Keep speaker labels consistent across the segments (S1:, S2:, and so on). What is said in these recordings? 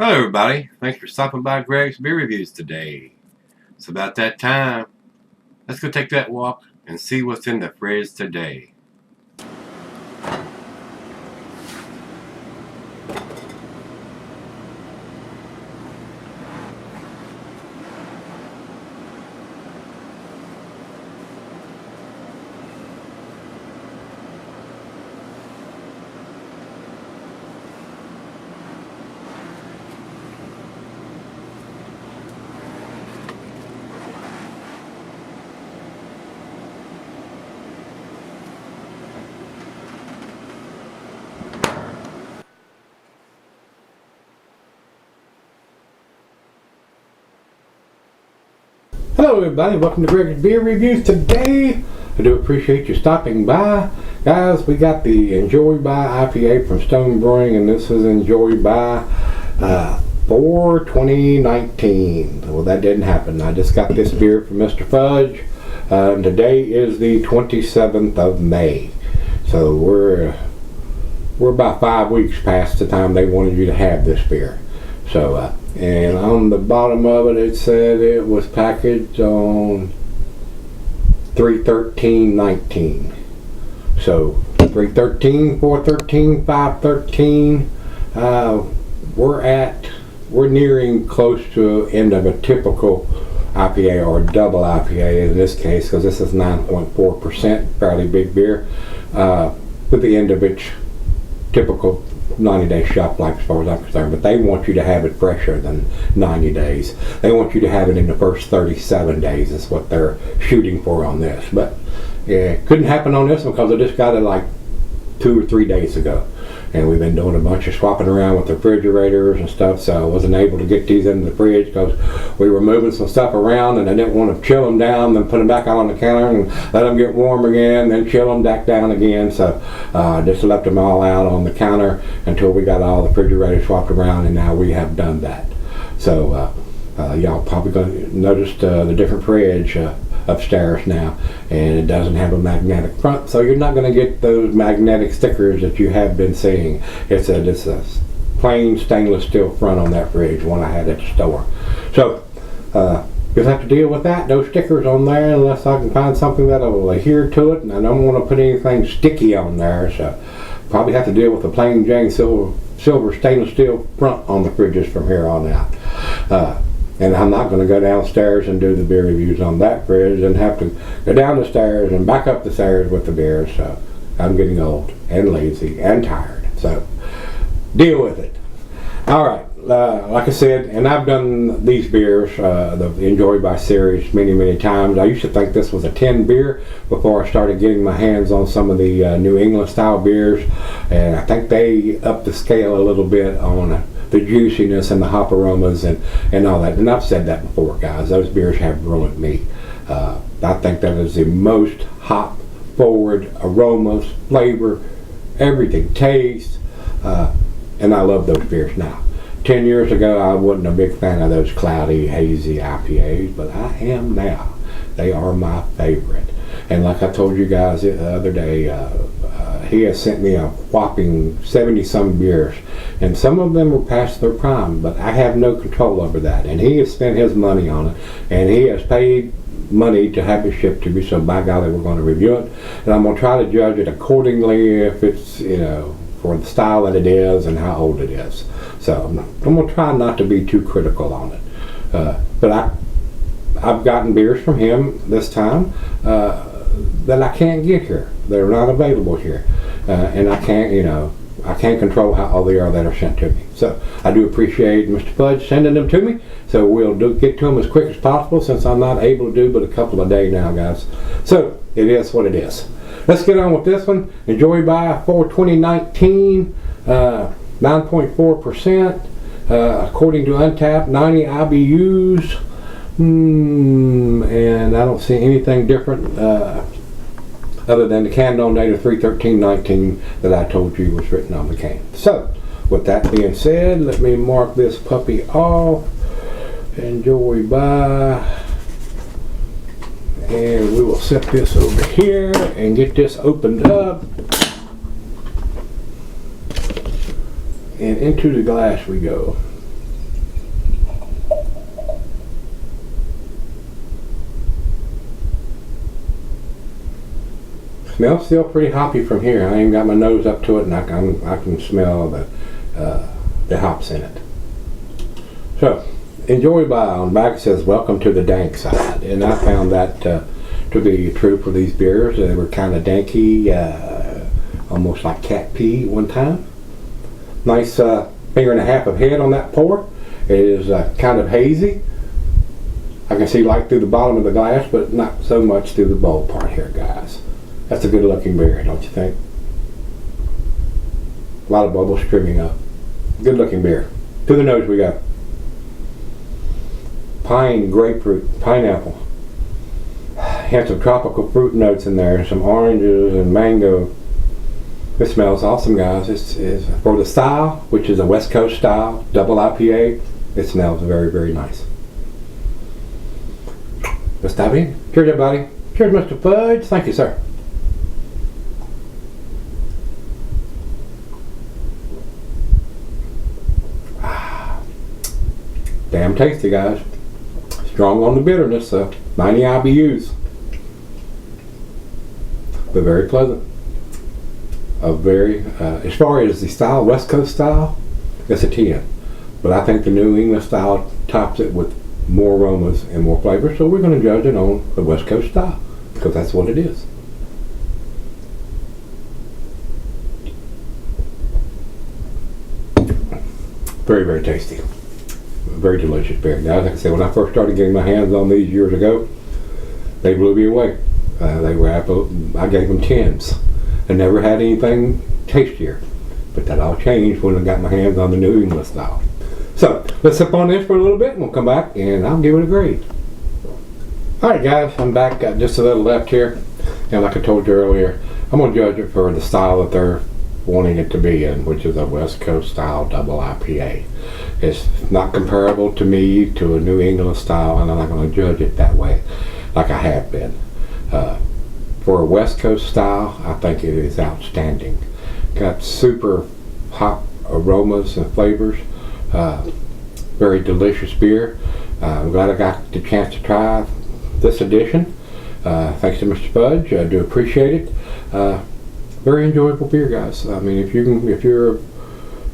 S1: Hello everybody, thanks for stopping by Gregsbeerreviews today. It's about that time. Let's go take that walk and see what's in the fridge today.
S2: Hello everybody, welcome to Gregsbeerreviews today. I do appreciate you stopping by. Guys, we got the Enjoy By IPA from Stone Brewing, and this is Enjoy By 04.20.19. Well, that didn't happen. I just got this beer from Mr. Fudge. Today is the 27th of May. So we're about 5 weeks past the time they wanted you to have this beer. So, and on the bottom of it said it was packaged on 3/13/19. So 3/13, 4/13, 5/13. We're nearing close to end of a typical IPA or double IPA in this case, because this is 9.4%, fairly big beer, with the end of its typical 90-day shelf life as far as I'm concerned. But they want you to have it fresher than 90 days. They want you to have it in the first 37 days is what they're shooting for on this. But yeah, it couldn't happen on this one because I just got it like 2 or 3 days ago. And we've been doing a bunch of swapping around with the refrigerators and stuff, so I wasn't able to get these into the fridge because we were moving some stuff around and I didn't want to chill them down, then put them back out on the counter and let them get warm again, then chill them back down again. So I just left them all out on the counter until we got all the refrigerators swapped around, and now we have done that. So y'all probably going to notice the different fridge upstairs now, and it doesn't have a magnetic front, so you're not going to get those magnetic stickers that you have been seeing. It's a plain stainless steel front on that fridge, one I had at the store. So you'll have to deal with that, those stickers on there, unless I can find something that will adhere to it, and I don't want to put anything sticky on there, so probably have to deal with the plain Jane silver stainless steel front on the fridges from here on out. And I'm not going to go downstairs and do the beer reviews on that fridge and have to go down the stairs and back up the stairs with the beer. So I'm getting old and lazy and tired. So deal with it. All right. Like I said, and I've done these beers, the Enjoy By series, many times. I used to think this was a 10 beer before I started getting my hands on some of the New England style beers. And I think they upped the scale a little bit on the juiciness and the hop aromas and all that. And I've said that before, guys. Those beers have ruined me. I think that is the most hop forward aromas, flavor, everything, taste. And I love those beers now. 10 years ago, I wasn't a big fan of those cloudy, hazy IPAs, but I am now. They are my favorite. And like I told you guys the other day, he has sent me a whopping 70-some beers, and some of them were past their prime, but I have no control over that. And he has spent his money on it, and he has paid money to have it shipped to me, so by golly, we're going to review it. And I'm going to try to judge it accordingly if it's, for the style that it is and how old it is. So I'm going to try not to be too critical on it. But I've gotten beers from him this time that I can't get here. They're not available here. And I can't control how all they are that are sent to me. So I do appreciate Mr. Fudge sending them to me. So we'll get to them as quick as possible, since I'm not able to do but a couple a day now, guys. So it is what it is. Let's get on with this one. Enjoy By 4/20/19, 9.4%, according to Untappd, 90 IBUs, and I don't see anything different other than the can on date of 3/13/19 that I told you was written on the can. So, with that being said, let me mark this puppy off. Enjoy By. And we will set this over here and get this opened up. And into the glass we go. Smells still pretty hoppy from here. I ain't got my nose up to it, and I can smell the hops in it. So, enjoy by on back. It says, welcome to the dank side. And I found that to be true for these beers. They were kind of danky, almost like cat pee at one time. Nice finger and a half of head on that pour. It is kind of hazy. I can see light through the bottom of the glass, but not so much through the bowl part here, guys. That's a good looking beer, don't you think? A lot of bubbles streaming up. Good looking beer. To the nose we got pine, grapefruit, pineapple. Hints of tropical fruit notes in there. Some oranges and mango. It smells awesome, guys. It's for the style, which is a West Coast style, double IPA. It smells very, very nice. Let's dive in. Cheers, everybody. Cheers, Mr. Fudge. Thank you, sir. Damn tasty, guys. Strong on the bitterness, 90 IBUs. But very pleasant. As far as the style, West Coast style, it's a 10. But I think the New England style tops it with more aromas and more flavor. So we're going to judge it on the West Coast style, because that's what it is. Very, very tasty. Very delicious beer. Now, like I said, when I first started getting my hands on these years ago, they blew me away. I gave them 10s. I never had anything tastier. But that all changed when I got my hands on the New England style. So, let's sip on this for a little bit and we'll come back and I'll give it a grade. Alright guys, I'm back. Got just a little left here. And like I told you earlier, I'm going to judge it for the style that they're wanting it to be in, which is a West Coast style double IPA. It's not comparable to me to a New England style, and I'm not going to judge it that way like I have been. For a West Coast style, I think it is outstanding. Got super hot aromas and flavors. Very delicious beer. I'm glad I got the chance to try this edition. Thanks to Mr. Fudge. I do appreciate it. Very enjoyable beer, guys. I mean, if you're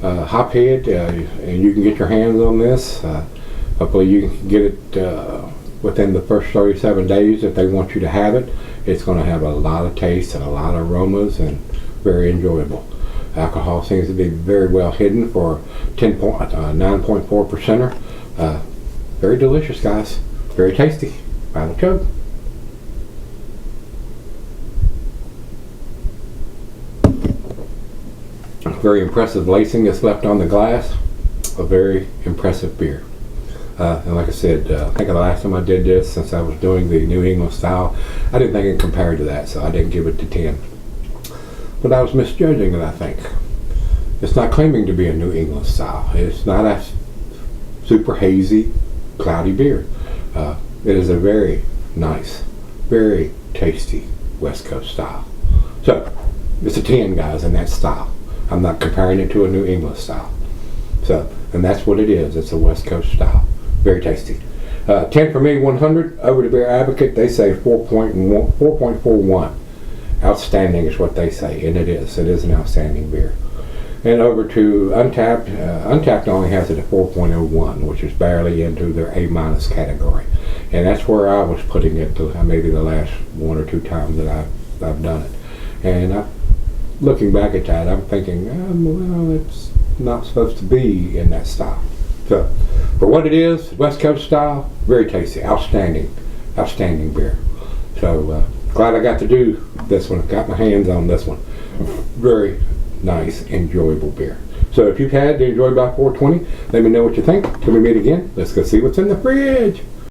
S2: a hophead and you can get your hands on this, hopefully you can get it within the first 37 days if they want you to have it. It's going to have a lot of taste and a lot of aromas and very enjoyable. Alcohol seems to be very well hidden for 9.4%. Very delicious, guys. Very tasty. By the chug. Very impressive lacing that's left on the glass. A very impressive beer. And like I said, I think the last time I did this, since I was doing the New England style, I didn't think it compared to that, so I didn't give it the 10. But I was misjudging it, I think. It's not claiming to be a New England style. It's not a super hazy, cloudy beer. It is a very nice, very tasty West Coast style. So, it's a 10, guys, in that style. I'm not comparing it to a New England style. So, and that's what it is. It's a West Coast style. Very tasty. 10 for me, 100. Over to Beer Advocate, they say 4.41. Outstanding is what they say, and it is. It is an outstanding beer. And over to Untapped. Untapped only has it at 4.01, which is barely into their A- category. And that's where I was putting it maybe the last one or two times that I've done it. And looking back at that, I'm thinking, well, it's not supposed to be in that style. So, for what it is, West Coast style, very tasty, outstanding beer. So, glad I got to do this one. Got my hands on this one. Very nice, enjoyable beer. So, if you've had the Enjoy by 420, let me know what you think. Till we meet again, let's go see what's in the fridge.